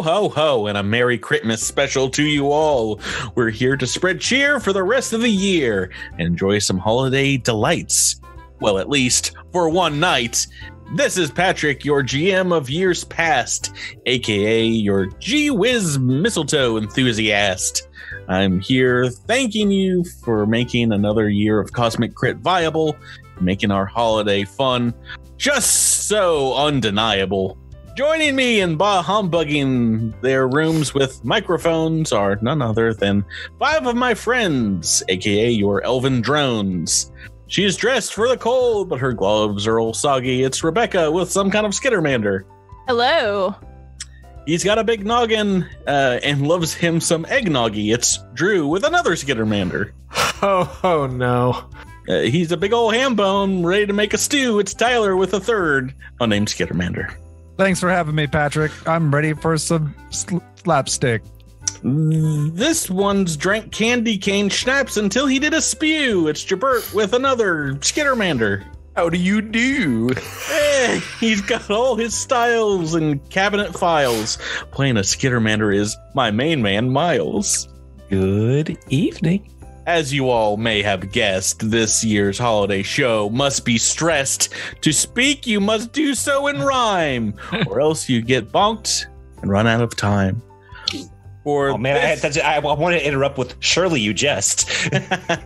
ho, ho, and a Merry Critmas special to you all. We're here to spread cheer for the rest of the year and enjoy some holiday delights. Well, at least for one night. This is Patrick, your GM of years past, aka your Gee-Whiz mistletoe enthusiast. I'm here thanking you for making another year of Cosmic Crit viable, making our holiday fun just so undeniable. Joining me in humbugging their rooms with microphones are none other than 5 of my friends, aka your elven drones. She's dressed for the cold, but her gloves are all soggy. It's Rebecca with some kind of skittermander. Hello. He's got a big noggin and loves him some eggnoggy. It's Drew with another skittermander. Oh no. He's a big old ham bone ready to make a stew. It's Tyler with a third unnamed skittermander. Thanks for having me, Patrick. I'm ready for some slapstick. This one's drank candy cane schnapps until he did a spew. It's Jabert with another skittermander. How do you do? Hey, he's got all his styles and cabinet files. Playing a skittermander is my main man, Miles. Good evening. As you all may have guessed, this year's holiday show must be stressed. To speak, you must do so in rhyme, or else you get bonked and run out of time. Oh man, I want to interrupt with "Surely you jest."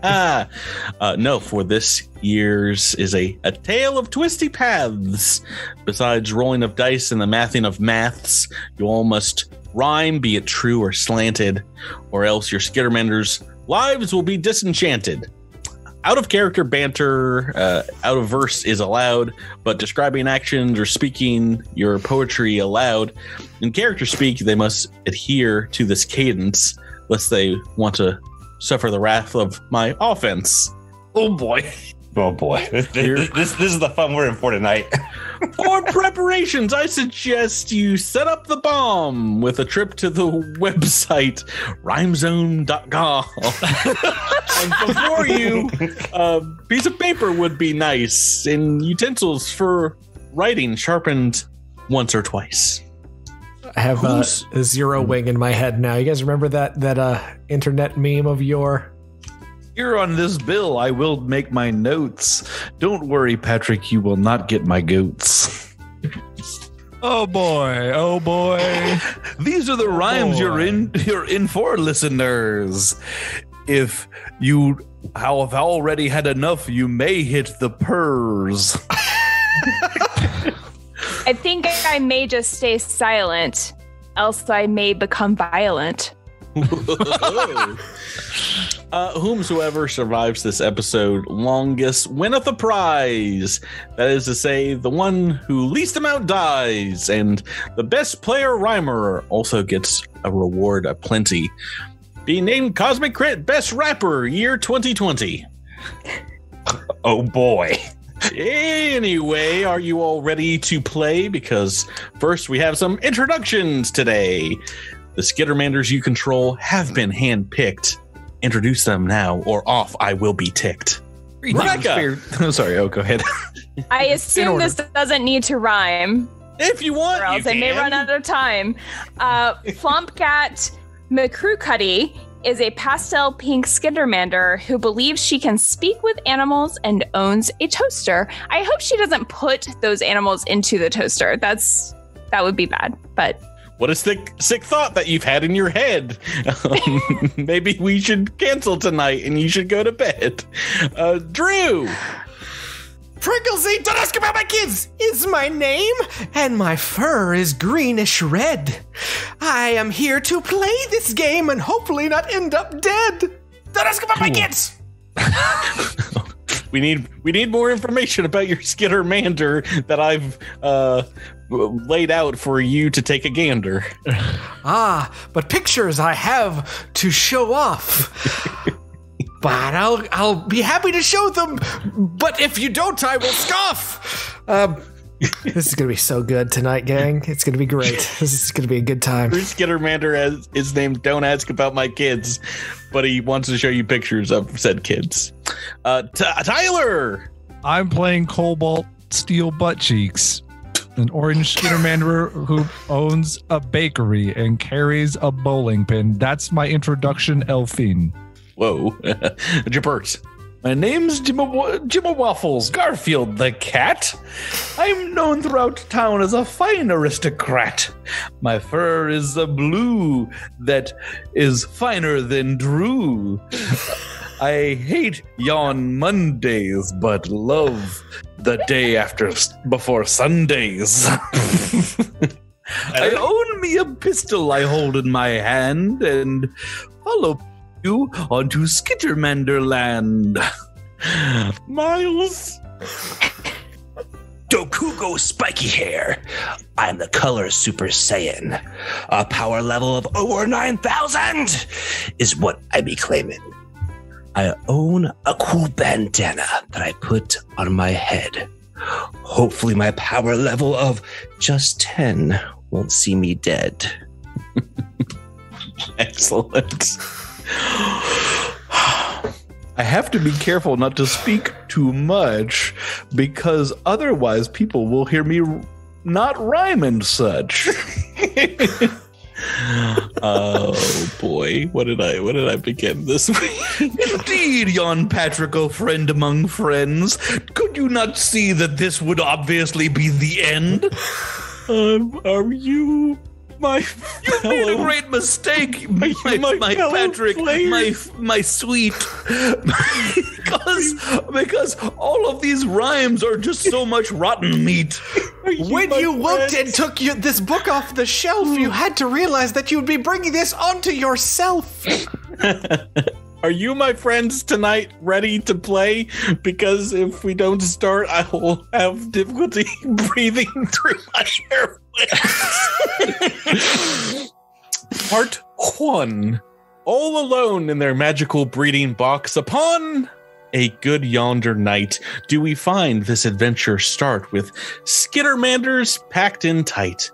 No, for this year's is a tale of twisty paths. Besides rolling of dice and the mathing of maths, you all must rhyme, be it true or slanted, or else your skittermanders' lives will be disenchanted. Out of character banter, out of verse is allowed, but describing actions or speaking your poetry aloud, in character speak, they must adhere to this cadence, lest they want to suffer the wrath of my offense. Oh boy. Oh boy. This is the fun we're in for tonight. For preparations, I suggest you set up the bomb with a trip to the website rhymezone.com. And before you, a piece of paper would be nice, and utensils for writing sharpened once or twice. I have a zero wing in my head now. You guys remember that internet meme of your... Here on this bill, I will make my notes. Don't worry, Patrick, you will not get my goats. Oh boy, oh boy. These are the rhymes you're in for, listeners. If you have already had enough, you may hit the purrs. I think I may just stay silent, else I may become violent. Whomsoever survives this episode longest winneth a prize. That is to say, the one who least amount dies, and the best player rhymer also gets a reward aplenty. Being named Cosmic Crit Best Rapper Year 2020. Oh boy. Anyway, are you all ready to play? Because first we have some introductions today. The skittermanders you control have been handpicked. Introduce them now, or off I will be ticked. Rebecca! Oh, sorry. Oh, go ahead. I assume this doesn't need to rhyme. If you want, or else I may run out of time. Flompcat McCrewcuddy is a pastel pink skittermander who believes she can speak with animals and owns a toaster. I hope she doesn't put those animals into the toaster. That would be bad, but... What a sick thought that you've had in your head. Maybe we should cancel tonight and you should go to bed. Drew! Pringlesy, don't ask about my kids, is my name, and my fur is greenish red. I am here to play this game and hopefully not end up dead. Don't ask about my kids! We need more information about your skittermander that I've laid out for you to take a gander. But pictures I have to show off. But I'll be happy to show them. But if you don't, I will scoff. This is gonna be so good tonight, gang. It's gonna be great. This is gonna be a good time. Your skittermander is named Don't Ask About My Kids, but he wants to show you pictures of said kids. Tyler! I'm playing Cobalt Steel Butt Cheeks. An orange skittermander who owns a bakery and carries a bowling pin. That's my introduction, Elfine. Whoa. Jabert. My name's Jimmy Waffles, Garfield the cat. I'm known throughout town as a fine aristocrat. My fur is a blue that is finer than Drew. I hate yawn Mondays, but love the day before Sundays. I own me a pistol I hold in my hand and follow you onto Skittermander land. Miles. Dokugo spiky hair. I'm the color Super Saiyan. A power level of over 9,000 is what I be claiming. I own a cool bandana that I put on my head. Hopefully my power level of just 10 won't see me dead. Excellent. I have to be careful not to speak too much because otherwise people will hear me not rhyme and such. Oh boy, what did I begin this week? Indeed, yon Patrick, oh friend among friends. Could you not see that this would obviously be the end? Are you my You made a great mistake, my Patrick, my sweet. because all of these rhymes are just so much rotten meat. When you looked and took this book off the shelf, you had to realize that you'd be bringing this onto yourself. Are you, my friends, tonight ready to play? Because if we don't start, I will have difficulty breathing through my airways. Part 1. All alone in their magical breeding box, upon a good yonder night, do we find this adventure start with skittermanders packed in tight.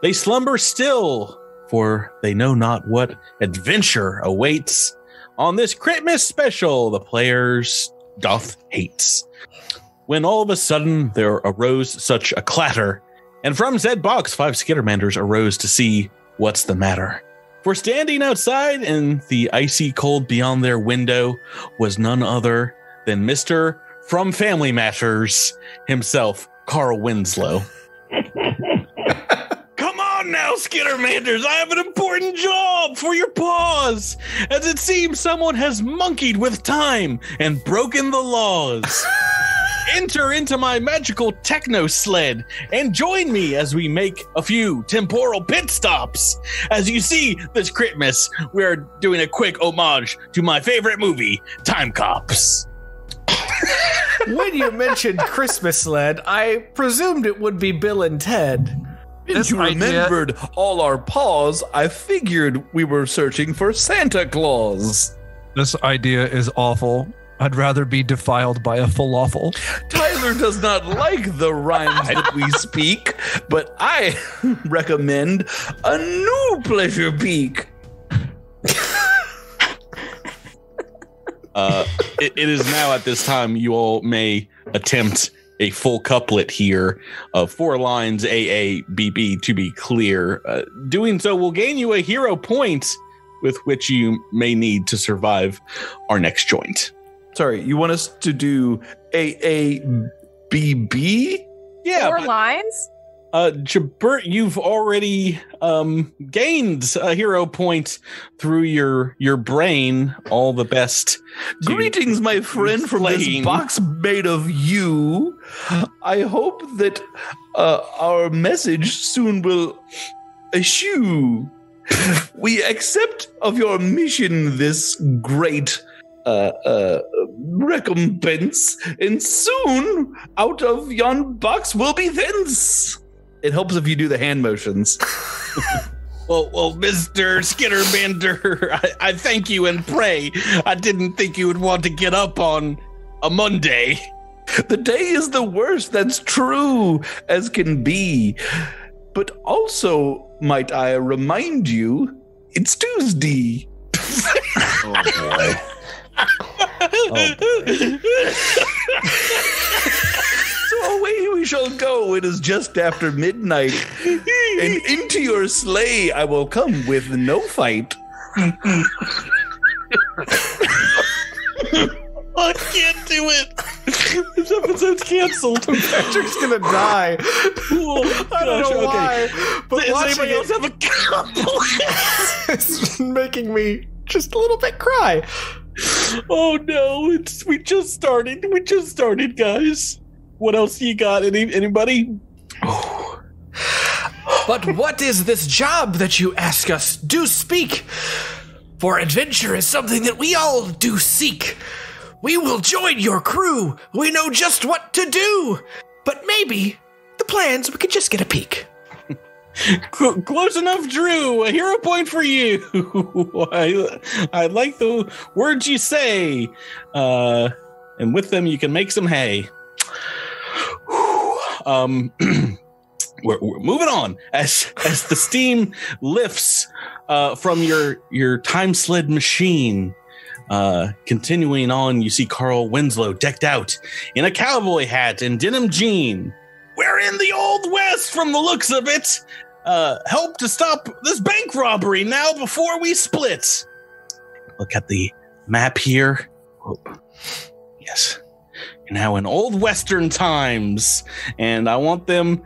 They slumber still, for they know not what adventure awaits. On this Critmas special, the players doth hates. When all of a sudden there arose such a clatter, and from said box 5 skittermanders arose to see what's the matter. For standing outside in the icy cold beyond their window was none other than Mr. From Family Matters himself, Carl Winslow. Come on now, skittermanders, I have an important job for your paws, as it seems someone has monkeyed with time and broken the laws. Enter into my magical techno sled and join me as we make a few temporal pit stops. As you see, this Critmas, we're doing a quick homage to my favorite movie, Time Cops. When you mentioned Christmas sled, I presumed it would be Bill and Ted. Since you remembered all our paws, I figured we were searching for Santa Claus. This idea is awful. I'd rather be defiled by a falafel. Tyler does not like the rhymes that we speak, but I recommend a new pleasure peak. It is now at this time you all may attempt a full couplet here of 4 lines AABB to be clear. Doing so will gain you a hero point with which you may need to survive our next joint. Sorry, you want us to do AABB? Yeah. 4 lines? Jabert, you've already gained a hero point through your brain. All the best. Greetings, my friend, from this box made of you. I hope that our message soon will eschew. We accept of your mission this great recompense, and soon out of yon box will be thence. It helps if you do the hand motions. Well, Mr. Skittermander, I thank you and pray. I didn't think you would want to get up on a Monday. The day is the worst, that's true as can be. But also, might I remind you, it's Tuesday. Oh boy. So away we shall go. It is just after midnight. And into your sleigh I will come with no fight. I can't do it. This episode's canceled. Patrick's gonna die. Oh, I don't know why, but Does watching anybody else it have a couple? is making me just a little bit cry. Oh no! We just started. We just started, guys. What else you got? Anybody? But what is this job that you ask us? Do speak, for adventure is something that we all do seek. We will join your crew. We know just what to do. But maybe the plans, we could just get a peek. Close enough, Drew. A hero point for you. I like the words you say, and with them you can make some hay. We're moving on as the steam lifts from your time sled machine. Continuing on, you see Carl Winslow decked out in a cowboy hat and denim jean. We're in the Old West from the looks of it. Help to stop this bank robbery now before we split. Look at the map here. Oh, yes. You're now in Old Western times, and I want them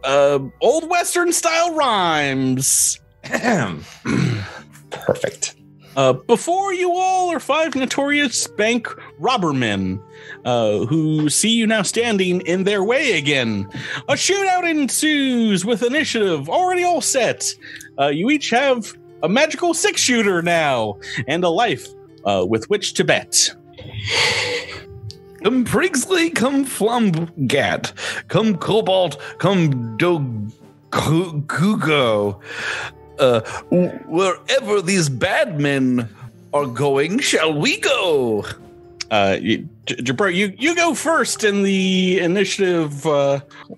Old Western style rhymes. Perfect. Before you all are 5 notorious bank robbermen who see you now standing in their way again. A shootout ensues with initiative already all set. You each have a magical 6-shooter now and a life with which to bet. Come Prigsley, come Flumgat, come Cobalt, come Dogugo. Wherever these bad men are going, shall we go? Jabro, you go first in the initiative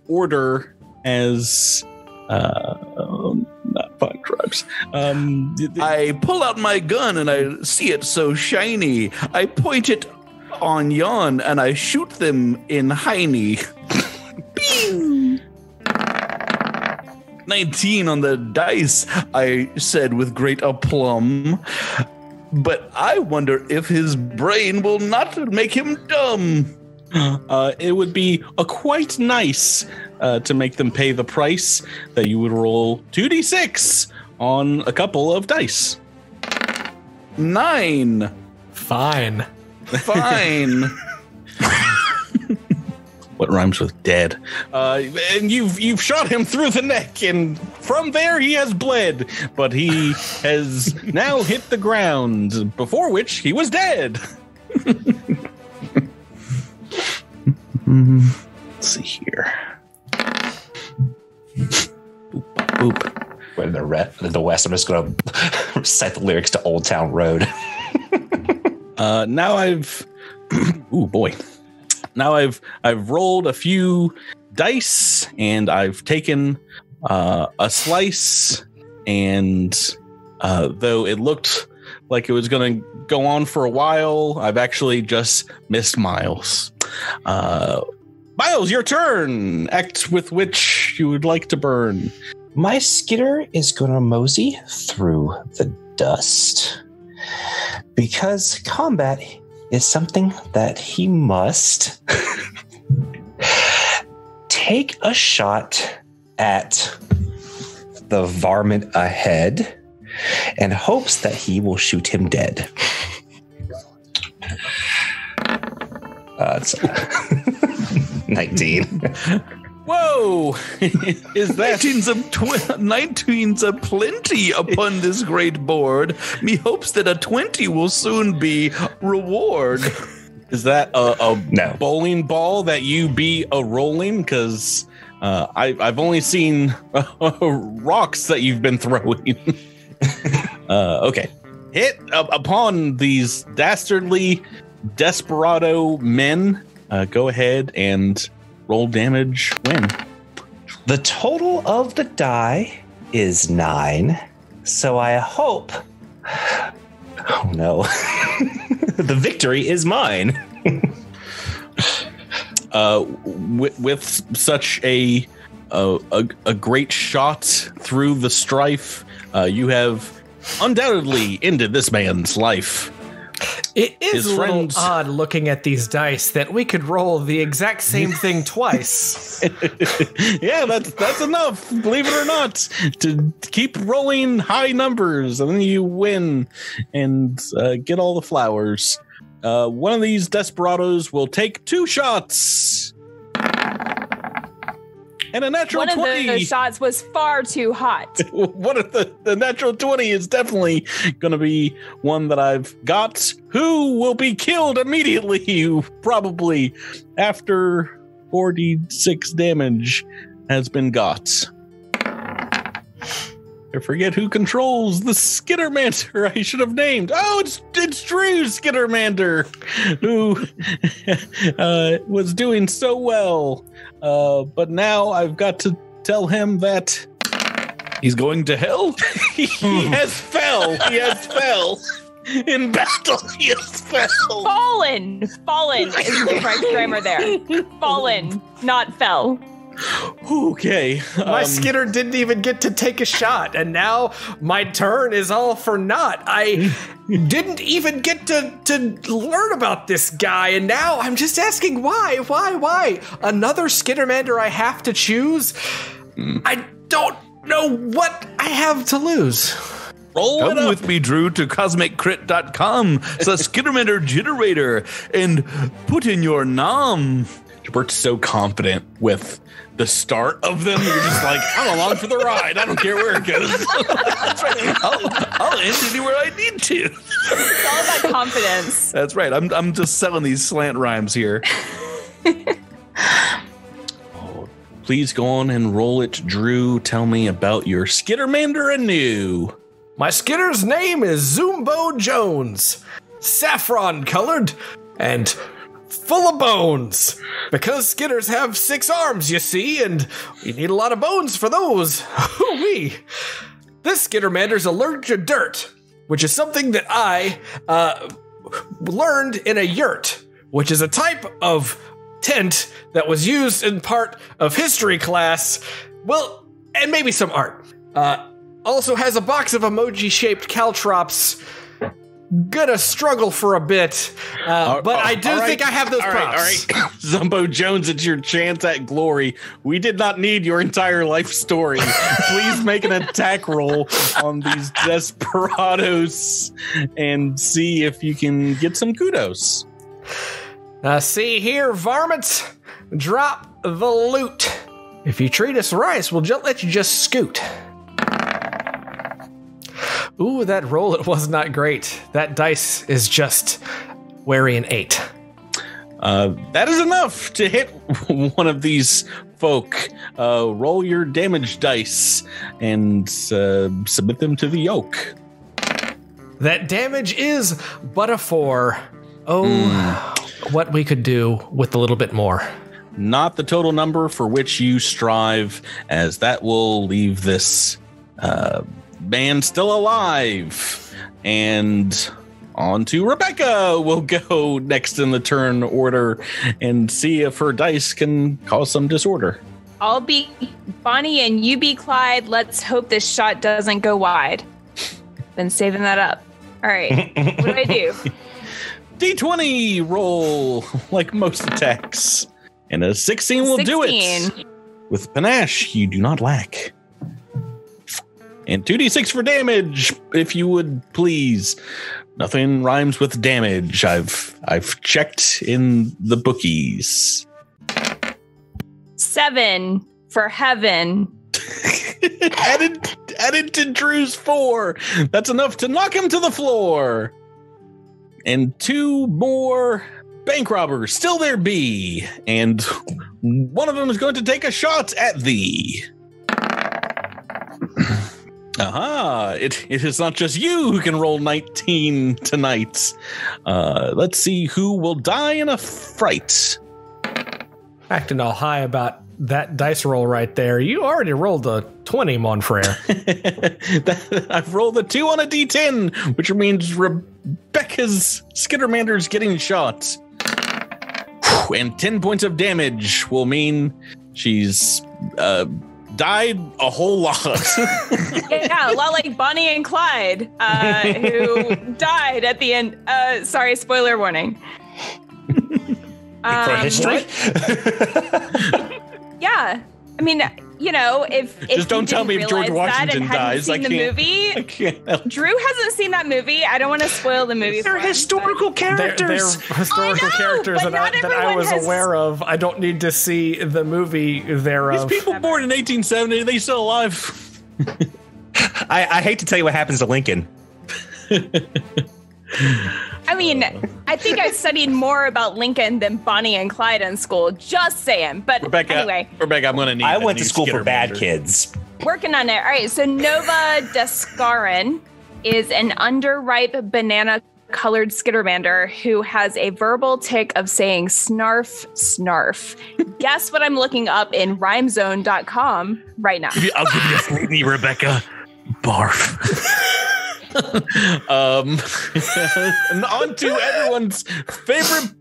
order as not 5 tribes. I pull out my gun and I see it so shiny. I point it on yon and I shoot them in hiney. Bing! 19 on the dice, I said with great aplomb. But I wonder if his brain will not make him dumb. It would be quite nice to make them pay the price that you would roll 2d6 on a couple of dice. 9. Fine. What rhymes with dead? And you've shot him through the neck, and from there he has bled, but he has now hit the ground, before which he was dead. Let's see here. Boop, boop. When the West, I'm just going to recite the lyrics to Old Town Road. Now I've... Ooh, boy. Now I've rolled a few dice, and I've taken a slice, and though it looked like it was going to go on for a while, I've actually just missed Miles. Miles, your turn. Act with which you would like to burn. My skitter is going to mosey through the dust because combat is something that he must take a shot at the varmint ahead and hopes that he will shoot him dead. It's 19. Whoa! Is that 19's a plenty upon this great board. Me hopes that a 20 will soon be reward. Is that a No. bowling ball that you be a rolling? Because I've only seen rocks that you've been throwing. Okay. Hit upon these dastardly desperado men. Go ahead and roll damage. Win. The total of the die is 9. So I hope... Oh no. The victory is mine. with such a great shot through the strife, you have undoubtedly ended this man's life. It is His a little friends- odd looking at these dice that we could roll the exact same thing twice. Yeah, that's enough, believe it or not, to keep rolling high numbers, and then you win and get all the flowers. One of these desperados will take 2 shots. And a natural One 20. of those shots was far too hot. One of the natural 20 is definitely going to be one that I've got. Who will be killed immediately, probably after 46 damage has been got. I forget who controls the skittermander I should have named. Oh, it's Drew Skittermander, who was doing so well. But now I've got to tell him that He's going to hell? he has fell. He has fell. In battle, he has fell. Fallen is the correct grammar there. Fallen, not fell. Okay. My skitter didn't even get to take a shot, and now my turn is all for naught. I didn't even get to learn about this guy, and now I'm just asking why? Another skittermander I have to choose? I don't know what I have to lose. Roll it Come up. with me, Drew, to cosmiccrit.com, the Skittermander generator, and put in your nom. Bert's so confident with the start of them. You're just like, I'm along for the ride. I don't care where it goes. That's right. I'll end anywhere I need to. It's all about confidence. That's right. I'm just selling these slant rhymes here. Please go on and roll it, Drew. Tell me about your Skittermander anew. My skitter's name is Zumbo Jones, saffron colored and full of bones. Because skitters have 6 arms, you see, and you need a lot of bones for those. Hoo-wee. This skittermander's allergic to dirt, which is something that I learned in a yurt, which is a type of tent that was used in part of history class. Well, and maybe some art. Also has a box of emoji-shaped caltrops. Gonna struggle for a bit, but I do think I have those props. All right. Zumbo Jones, it's your chance at glory. We did not need your entire life story. Please make an attack roll on these desperados and see if you can get some kudos. See here, varmints, drop the loot. If you treat us right, we'll just let you just scoot. Ooh, that roll, it was not great. That dice is just wary an 8. That is enough to hit one of these folk. Roll your damage dice and submit them to the yoke. That damage is but a 4. Oh, what we could do with a little bit more. Not the total number for which you strive, as that will leave this man still alive. And on to Rebecca. We'll go next in the turn order and see if her dice can cause some disorder. I'll be Bonnie and you be Clyde. Let's hope this shot doesn't go wide. Been saving that up. All right. What do I do? D20 roll like most attacks. And a 16 will do it. 16. With panache, you do not lack. And 2d6 for damage, if you would please. Nothing rhymes with damage. I've checked in the bookies. 7 for heaven. added to Drew's 4. That's enough to knock him to the floor. And 2 more bank robbers. Still there be. And one of them is going to take a shot at thee. Aha, it is not just you who can roll 19 tonight. Let's see who will die in a fright. Acting all high about that dice roll right there. You already rolled a 20, mon frere. I've rolled a 2 on a D10, which means Rebecca's Skittermander's getting shot. And 10 points of damage will mean she's died a whole lot. Yeah, a lot like Bonnie and Clyde, who died at the end. Sorry, spoiler warning. For history? Yeah. I mean, if Just don't tell me if George Washington dies. I can't. Drew hasn't seen that movie. I don't want to spoil the movie. They're historical characters. They're historical characters that I was aware of. I don't need to see the movie thereof. These people born in 1870, they still alive. I hate to tell you what happens to Lincoln. I mean, I think I studied more about Lincoln than Bonnie and Clyde in school. Just saying. But anyway. Rebecca, I'm going to need I went to school for bad kids. Working on it. All right. So Nova Descaran is an underripe banana-colored skittermander who has a verbal tick of saying snarf, snarf. Guess what I'm looking up in rhymezone.com right now. I'll give you a freebie, Rebecca. Barf. And on to everyone's favorite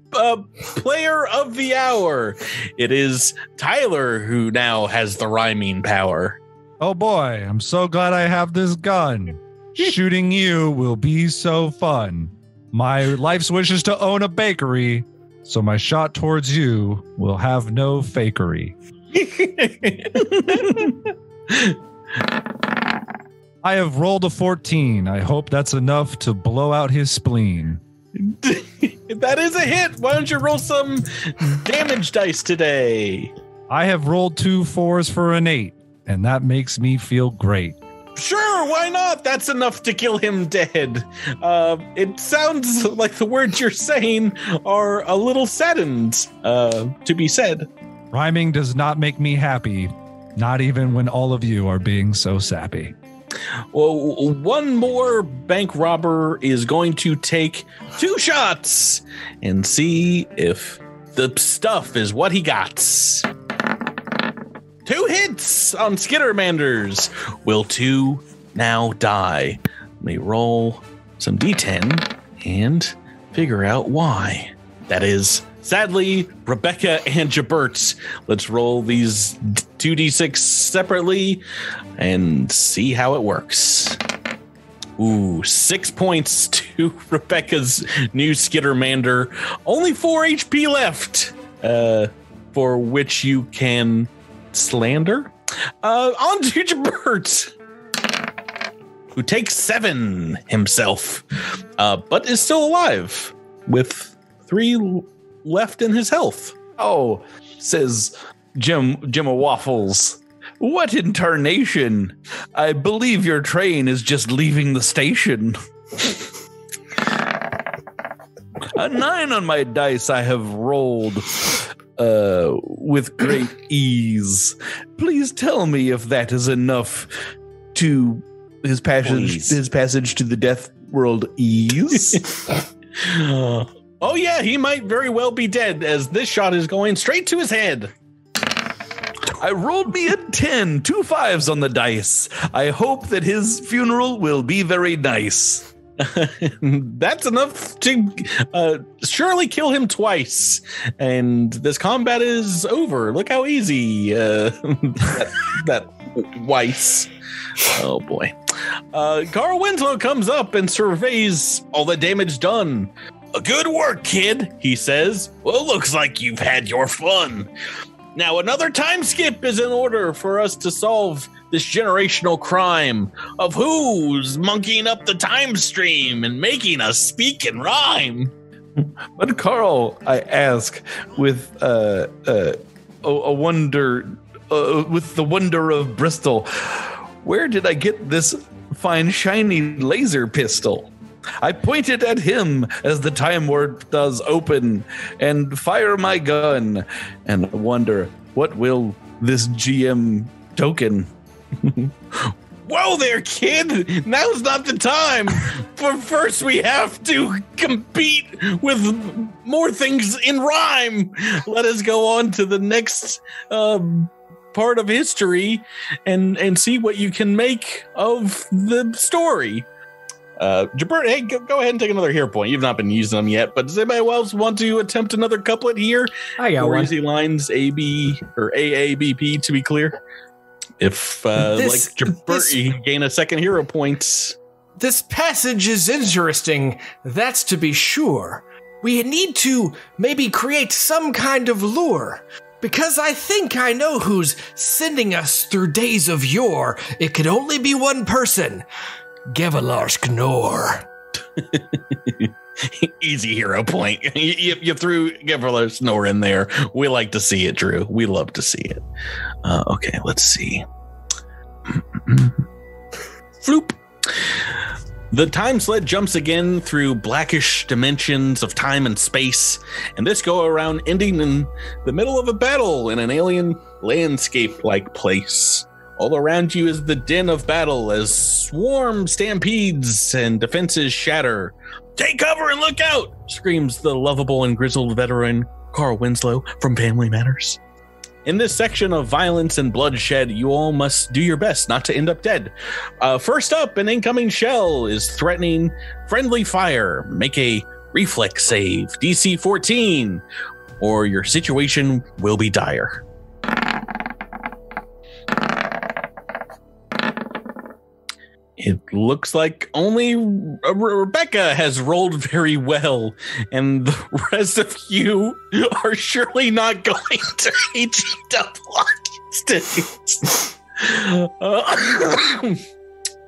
player of the hour. It is Tyler who now has the rhyming power. Oh boy, I'm so glad I have this gun. Shooting you will be so fun. My life's wish is to own a bakery, so my shot towards you will have no fakery. I have rolled a 14. I hope that's enough to blow out his spleen. That is a hit. Why don't you roll some damage dice today? I have rolled 2 4s for an 8, and that makes me feel great. Sure, why not? That's enough to kill him dead. It sounds like the words you're saying are a little saddened, to be said. Rhyming does not make me happy, not even when all of you are being so sappy. Well, one more bank robber is going to take 2 shots and see if the stuff is what he got. 2 hits on skittermanders. Will 2 now die? Let me roll some d10 and figure out why. That is, sadly, Rebecca and Jabert. Let's roll these 2d6 separately and see how it works. Ooh, 6 points to Rebecca's new skittermander. Only 4 HP left, for which you can slander. On to Jabert, who takes 7 himself, but is still alive with 3 left in his health. Oh, says Jimma Waffles. What in tarnation? I believe your train is just leaving the station. A 9 on my dice I have rolled with great ease. Please tell me if that is enough to his passage to the death world ease. Oh yeah, he might very well be dead, as this shot is going straight to his head. I rolled me a 10, 2 5s on the dice. I hope that his funeral will be very nice. That's enough to surely kill him twice. And this combat is over. Look how easy that Weiss. Oh boy. Carl Winslow comes up and surveys all the damage done. Good work, kid, he says. Well, looks like you've had your fun. Now, another time skip is in order for us to solve this generational crime of who's monkeying up the time stream and making us speak and rhyme. But Carl, I ask, with a wonder, with the wonder of Bristol, where did I get this fine, shiny laser pistol? I point it at him as the time warp does open and fire my gun, and wonder, what will this GM token? Whoa there, kid! Now's not the time! But first we have to compete with more things in rhyme! Let us go on to the next part of history and see what you can make of the story. Jabert, hey, go ahead and take another hero point. You've not been using them yet, but does anybody else want to attempt another couplet here? I got one. Easy lines A, B, or A, B, P, to be clear. If, like Jabert, you gain a second hero point. This passage is interesting, that's to be sure. We need to maybe create some kind of lure. Because I think I know who's sending us through days of yore. It could only be one person. Gevalar Knor. Easy hero point. You threw Gevalar Snore in there. We like to see it, Drew. We love to see it. Okay, let's see. Floop. The time sled jumps again through blackish dimensions of time and space, and this go around ending in the middle of a battle in an alien landscape-like place. All around you is the din of battle as swarm stampedes and defenses shatter. Take cover and look out, screams the lovable and grizzled veteran Carl Winslow from Family Matters. In this section of violence and bloodshed, you all must do your best not to end up dead. First up, an incoming shell is threatening friendly fire. Make a reflex save, DC 14, or your situation will be dire. It looks like only Rebecca has rolled very well, and the rest of you are surely not going to reach double distance.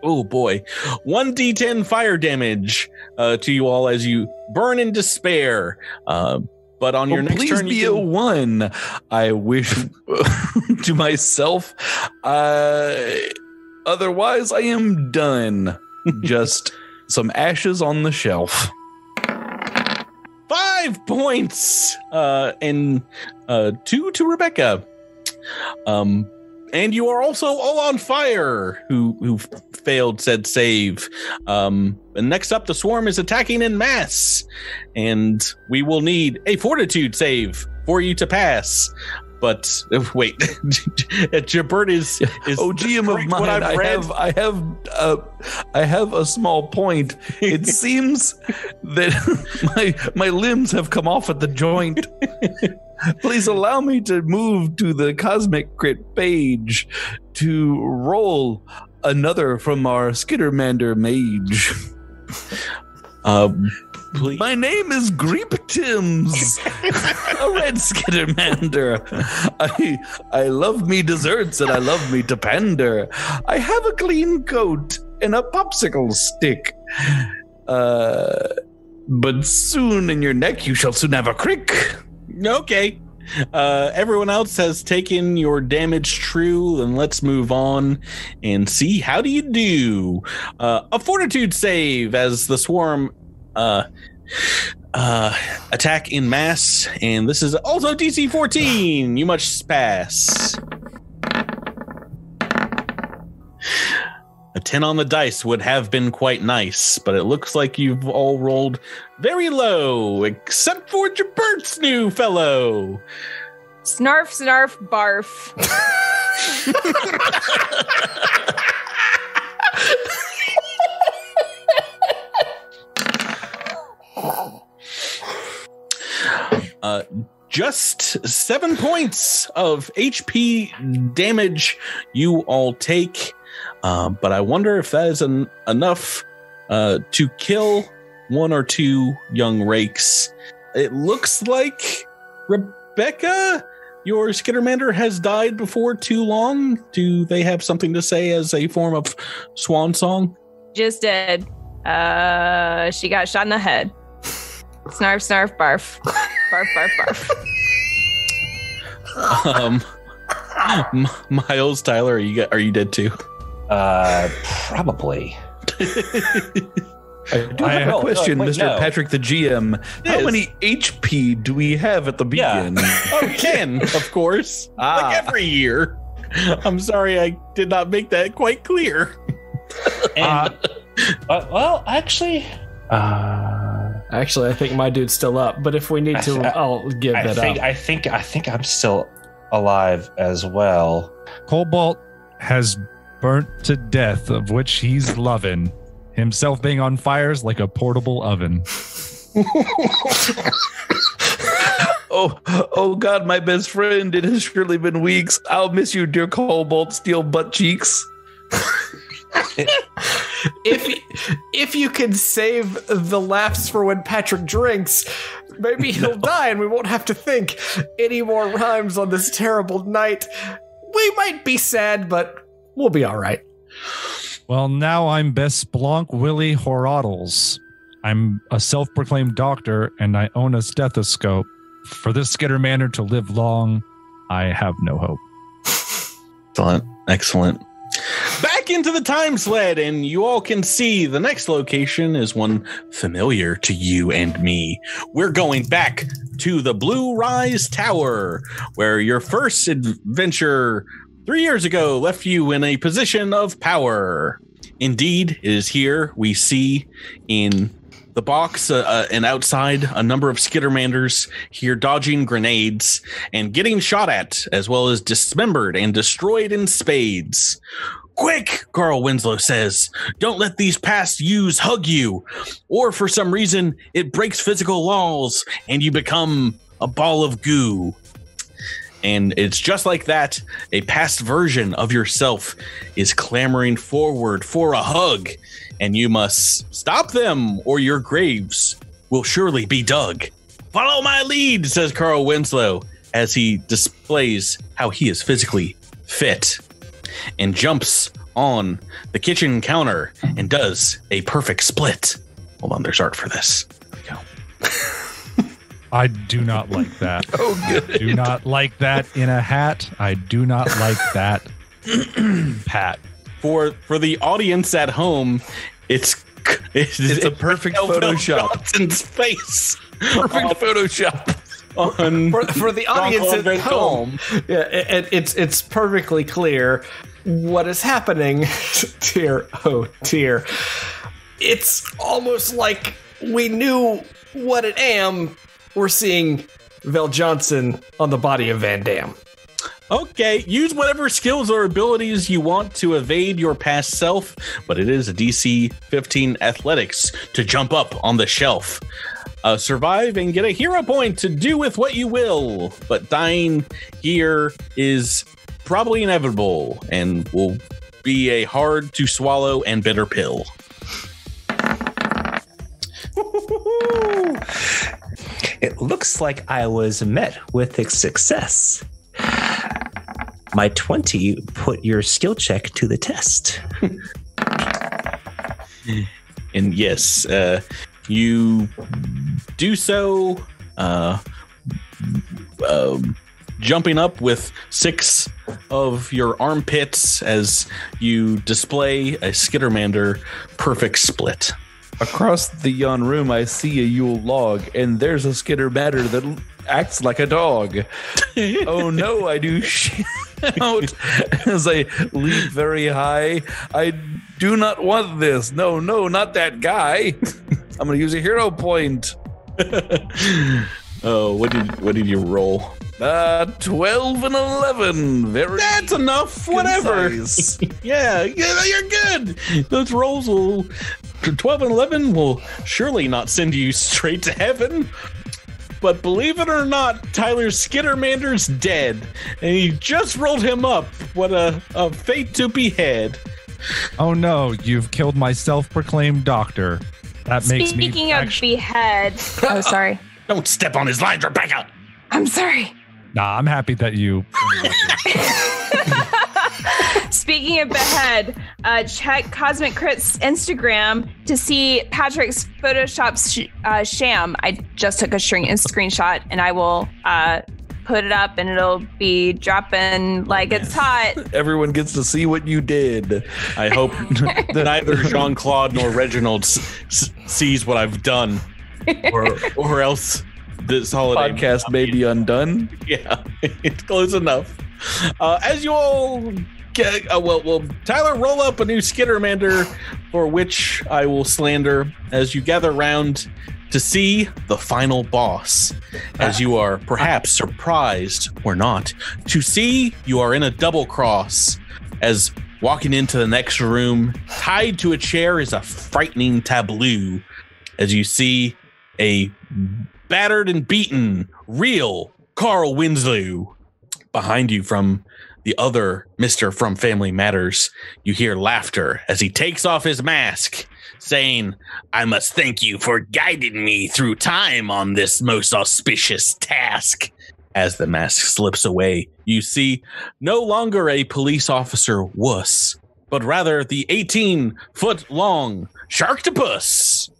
Oh boy. 1d10 fire damage to you all as you burn in despair. But on your next turn, be a 1. I wish to myself. Otherwise, I am done. Just some ashes on the shelf. 5 points, and 2 to Rebecca. And you are also all on fire, who failed said save. And next up, the swarm is attacking in mass, and we will need a fortitude save for you to pass. But wait, Jabert is GM of mine. I have a small point. It seems that my limbs have come off at the joint. Please allow me to move to the Cosmic Crit page to roll another from our Skittermander mage. Please. My name is Greeptims, a red skittermander. I love me desserts and I love me to pander. I have a clean coat and a popsicle stick. But soon in your neck you shall soon have a crick. Okay. Everyone else has taken your damage true, and let's move on and see how do you do. A fortitude save as the swarm attack in mass, and this is also DC 14. You must pass. A 10 on the dice would have been quite nice, but it looks like you've all rolled very low, except for Jabert's new fellow. Snarf, snarf, barf. Just 7 points of HP damage you all take, but I wonder if that is enough to kill 1 or 2 young rakes. It looks like Rebecca, your Skittermander, has died before too long. Do they have something to say as a form of swan song? Just did. She got shot in the head. Snarf, snarf, barf. Barf, barf, barf. Miles, Tyler, are you dead too? Probably. I have a question, Mr. No. Patrick, the GM. Yes. How many HP do we have at the begin? Oh, 10, of course. Like every year. I'm sorry I did not make that quite clear. And, well, actually... Actually, I think my dude's still up, but if we need to, I'll give that up. I think I'm still alive as well. Cobalt has burnt to death, of which he's loving. Himself being on fire is like a portable oven. Oh God, my best friend. It has surely been weeks. I'll miss you, dear cobalt steel butt cheeks. If you can save the laughs for when Patrick drinks, maybe he'll die and we won't have to think any more rhymes on this terrible night. We might be sad, but we'll be all right. Well, now I'm Best Splonk Willie Horodles. I'm a self-proclaimed doctor, and I own a stethoscope. For this skittermander to live long, I have no hope. Excellent. Back into the time sled, and you all can see the next location is one familiar to you and me. We're going back to the Blue Rise Tower, where your first adventure 3 years ago left you in a position of power. Indeed, it is here we see in the box and outside a number of skittermanders here dodging grenades and getting shot at, as well as dismembered and destroyed in spades. Quick, Carl Winslow says, don't let these past yous hug you, or for some reason it breaks physical laws and you become a ball of goo. And it's just like that. A past version of yourself is clamoring forward for a hug, and you must stop them or your graves will surely be dug. Follow my lead, says Carl Winslow, as he displays how he is physically fit and jumps on the kitchen counter and does a perfect split. Hold on, there's art for this. There we go. I do not like that. Oh, good. I do not like that in a hat. I do not like that. Pat. For the audience at home, it's a perfect Photoshop. Johnson's face. Perfect Photoshop. For the audience at home, it's perfectly clear what is happening. Dear, oh dear. It's almost like we knew what it am. We're seeing Vel Johnson on the body of Van Damme. Okay, use whatever skills or abilities you want to evade your past self, but it is a DC 15 athletics to jump up on the shelf. Survive and get a hero point to do with what you will, but dying here is probably inevitable and will be a hard to swallow and bitter pill. It looks like I was met with a success. My 20 put your skill check to the test. And yes, you do so, jumping up with 6 of your armpits as you display a skittermander perfect split. Across the yon room, I see a Yule log, and there's a skittermander that acts like a dog. Oh no, I do shout as I leap very high. I do not want this. No, not that guy. I'm going to use a hero point. Oh, what did you roll? 12 and 11. That's enough. Whatever. Yeah, you're good. Those rolls will 12 and 11 will surely not send you straight to heaven. But believe it or not, Tyler Skittermander's dead, and he just rolled him up. What a fate to behead. Oh no, you've killed my self-proclaimed doctor. That makes me... Speaking of behead... Oh, sorry. Don't step on his lines, Rebecca. I'm sorry. Nah, I'm happy that you... Speaking of behead, check Cosmic Crit's Instagram to see Patrick's Photoshop sham. I just took a screenshot, and I will put it up, and it'll be dropping like it's hot. Everyone gets to see what you did. I hope that neither Jean-Claude nor Reginald sees what I've done, or else this holiday podcast may be undone. Yeah, it's close enough. As you all get, well, Tyler, roll up a new Skittermander, for which I will slander as you gather round to see the final boss. As you are perhaps surprised or not to see you are in a double cross, as Walking into the next room, tied to a chair, is a frightening tableau as you see a battered and beaten real Carl Winslow. Behind you from the other Mr. from Family Matters, you hear laughter as he takes off his mask, saying, "I must thank you for guiding me through time on this most auspicious task." As the mask slips away, you see no longer a police officer wuss, but rather the 18-foot-long Sharktopus.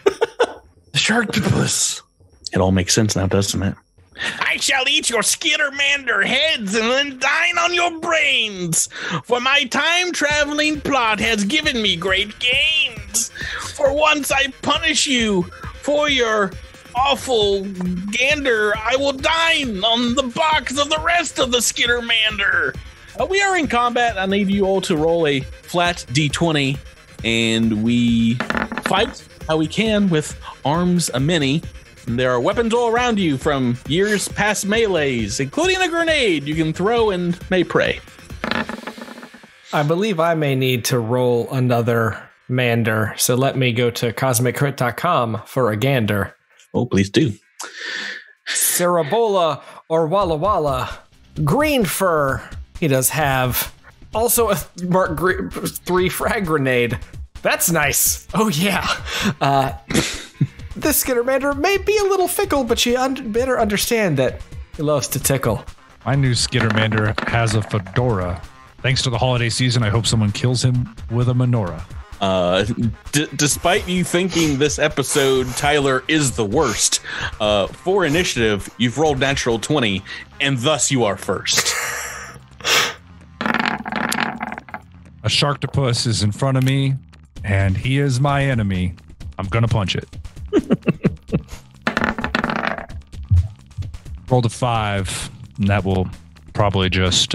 The Sharktopus. It all makes sense now, doesn't it? "I shall eat your skittermander heads and then dine on your brains, for my time-traveling plot has given me great gains. For once I punish you for your awful gander, I will dine on the box of the rest of the skittermander." We are in combat. I need you all to roll a flat d20, and we fight how we can with arms a many. There are weapons all around you from years past melees, including a grenade you can throw and may pray. I believe I may need to roll another mander, so let me go to cosmiccrit.com for a gander. Oh, please do. Cerebola or Walla Walla. Green fur. He does have. Also a Mark 3 frag grenade. That's nice. Oh, yeah. This skittermander may be a little fickle, but you better understand that he loves to tickle. My new skittermander has a fedora. Thanks to the holiday season, I hope someone kills him with a menorah. Despite you thinking this episode, Tyler is the worst, for initiative, you've rolled natural 20, and thus you are first. A Sharktopus is in front of me, and he is my enemy. I'm gonna punch it. Rolled a 5, and that will probably just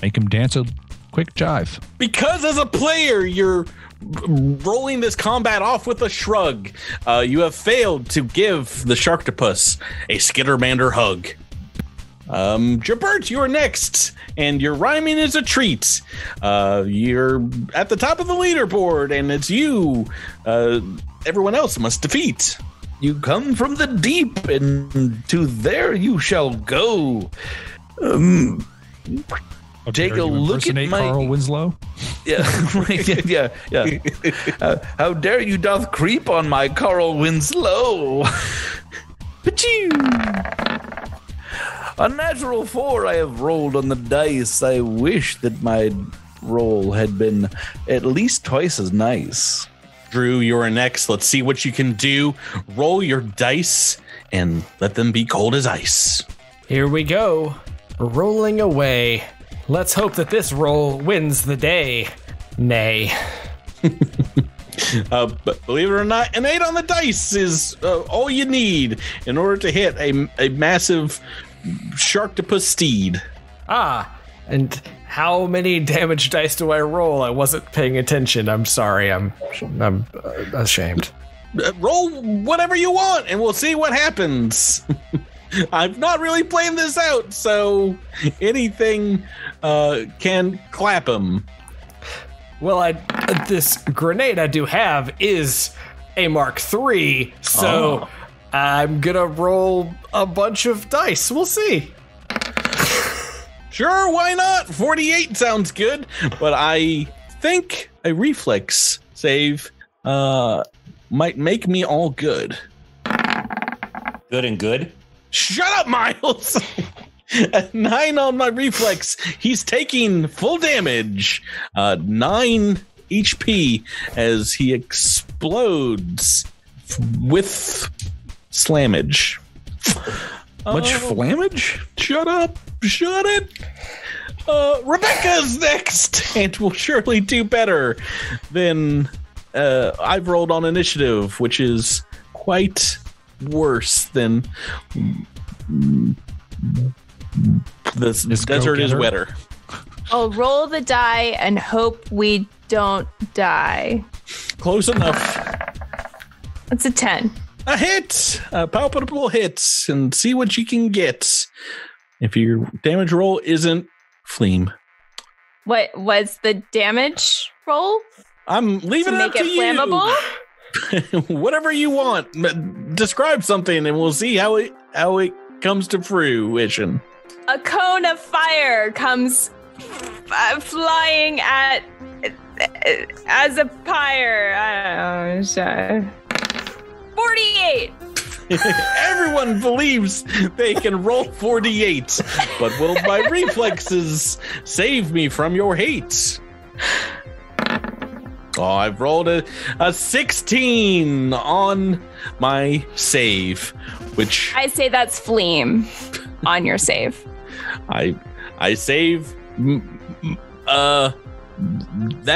make him dance a quick jive. Because as a player, you're rolling this combat off with a shrug. You have failed to give the Sharktopus a skittermander hug. Jabert, you're next, and your rhyming is a treat. You're at the top of the leaderboard, and it's you. Everyone else must defeat. You come from the deep, and to there you shall go. Take a look at my Carl Winslow. Yeah, yeah. How dare you doth creep on my Carl Winslow? Pachoo! A natural 4 I have rolled on the dice. I wish that my roll had been at least twice as nice. Drew, you're next. Let's see what you can do. Roll your dice and let them be cold as ice. Here we go. Rolling away. Let's hope that this roll wins the day. Nay. But believe it or not, an 8 on the dice is all you need in order to hit a massive Sharktopus steed. And how many damage dice do I roll? I wasn't paying attention. I'm sorry. I'm ashamed. Roll whatever you want, and we'll see what happens. I've not really planned this out, so anything can clap him. Well, this grenade I do have is a Mark III, so I'm gonna roll a bunch of dice. We'll see. Sure, why not? 48 sounds good, but I think a reflex save might make me all good. Good and good. Shut up, Miles! A 9 on my reflex. He's taking full damage. 9 HP as he explodes with slammage. Much flammage? Shut up. Shut it. Rebecca's next and will surely do better than I've rolled on initiative, which is quite worse than this desert is wetter. I'll roll the die and hope we don't die. Close enough. It's a 10. A hit, a palpable hit, and see what you can get. If your damage roll isn't Fleam. What was the damage roll I'm leaving to it up make to it you. flammable? Whatever you want. Describe something, and we'll see how it comes to fruition. A cone of fire comes flying at as a pyre. I don't know. 48. Everyone believes they can roll 48, but will my reflexes save me from your hate? Oh, I've rolled a 16 on my save, which I say that's Fleam on your save. I save. That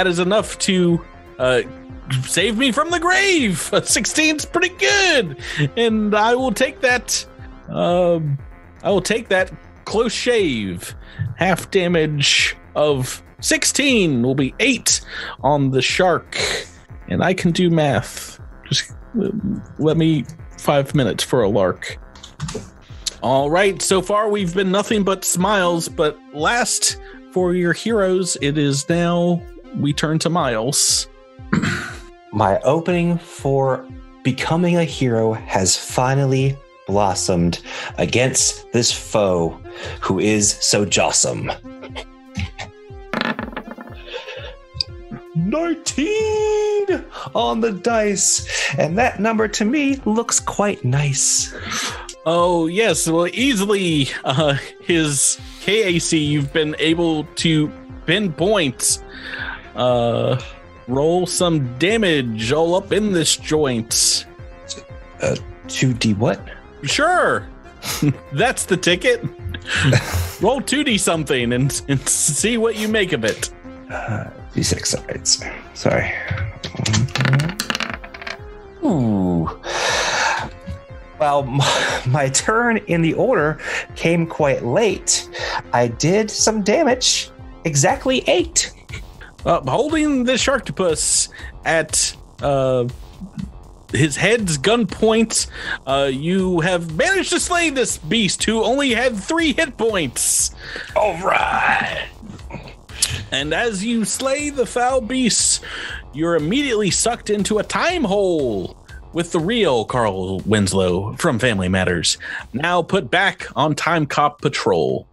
is enough to save me from the grave. 16's pretty good, and I will take that. I will take that close shave. Half damage of 16 will be 8 on the shark, and I can do math. Just let me 5 minutes for a lark. All right, so far we've been nothing but smiles, but last for your heroes, it is now we turn to Miles. My opening for becoming a hero has finally blossomed against this foe who is so jawsome. 19 on the dice, and that number to me looks quite nice. Oh, yes, well, easily his KAC you've been able to pinpoint. Roll some damage all up in this joint. 2D what? Sure. That's the ticket. Roll 2D something and see what you make of it. D6, sorry. Ooh. Well, my turn in the order came quite late. I did some damage. Exactly 8. Holding the Sharktopus at his head's gunpoint, you have managed to slay this beast who only had 3 hit points. All right. And as you slay the foul beast, you're immediately sucked into a time hole with the real Carl Winslow from Family Matters, now put back on Time Cop patrol.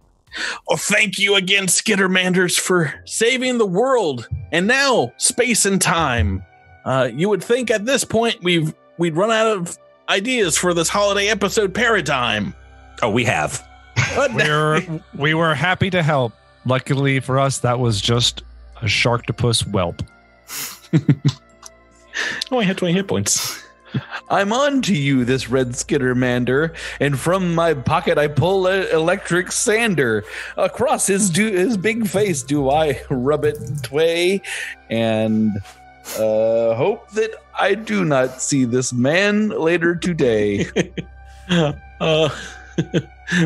Oh, thank you again, skittermanders, for saving the world, and now space and time. You would think at this point we'd run out of ideas for this holiday episode paradigm. Oh, we have. But We were happy to help. Luckily for us, that was just a Sharktopus whelp. I had 20 hit points. I'm on to you, this red skittermander, and from my pocket I pull an electric sander. Across his big face do I rub it tway, and hope that I do not see this man later today.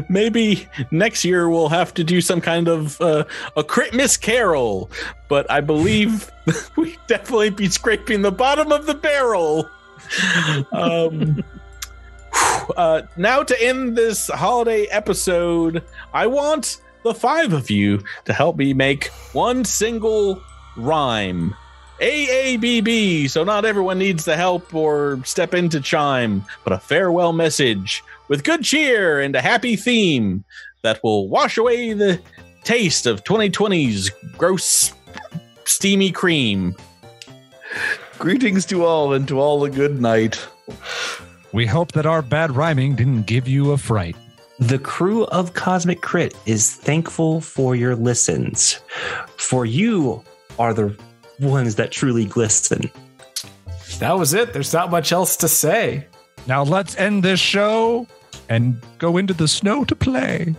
Maybe next year we'll have to do some kind of a Critmas carol, but I believe we definitely be scraping the bottom of the barrel. Now to end this holiday episode, I want the 5 of you to help me make one single rhyme. AABB, so not everyone needs to help or step in to chime, but a farewell message with good cheer and a happy theme that will wash away the taste of 2020's gross, steamy cream. Greetings to all, and to all a good night. We hope that our bad rhyming didn't give you a fright. The crew of Cosmic Crit is thankful for your listens. For you are the ones that truly glisten. That was it. There's not much else to say. Now let's end this show and go into the snow to play.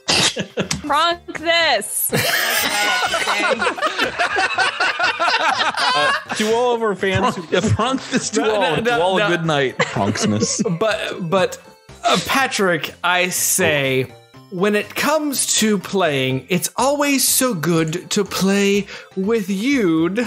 Pronk this. To all of our fans, Pronk this to all a good night. Pronksmas. But Patrick, I say, when it comes to playing, it's always so good to play with you'd.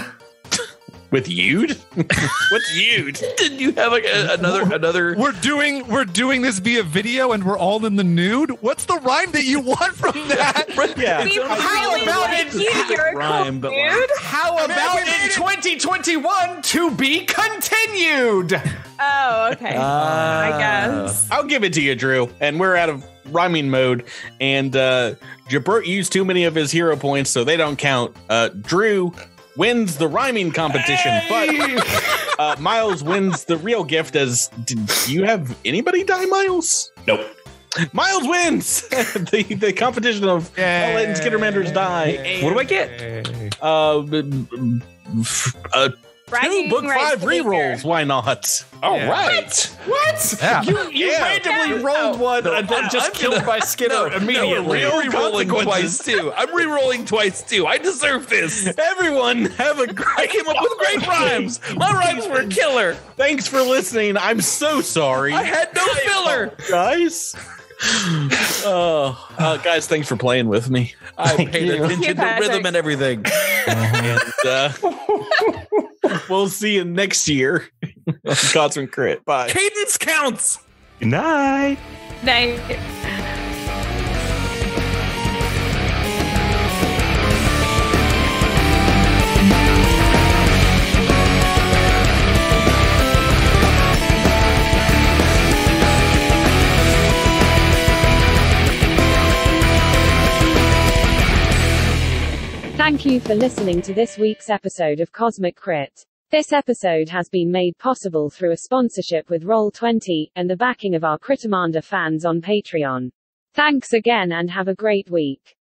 With Yude? What's Yude? Did you have another? We're doing this via video, and we're all in the nude. What's the rhyme that you want from that? Yeah. We How really about like it? you. You're a Rhyme, cool but dude. How about in 2021 to be continued? Oh, okay. I guess. I'll give it to you, Drew. And we're out of rhyming mode. And Jabert used too many of his hero points, so they don't count. Drew wins the rhyming competition, but Miles wins the real gift. Do you have anybody die, Miles? Nope. Miles wins the competition of I'll let skittermanders die. What do I get? Two book 5 rerolls. Why not? All right. What? Yeah. You randomly rolled one and then just killed my Skitter immediately. I'm re-rolling consequences. twice too. I'm re-rolling twice too. I deserve this. Everyone, have a I great. came up with great rhymes. My rhymes were killer. Thanks for listening. I'm so sorry. I had no filler. Guys. Guys, thanks for playing with me. I paid you, attention to Patrick. rhythm and everything. And we'll see you next year. Gods and Crit. Bye. Cadence counts. Good night. Night. Thank you for listening to this week's episode of Cosmic Crit. This episode has been made possible through a sponsorship with Roll20 and the backing of our Crittermander fans on Patreon. Thanks again and have a great week.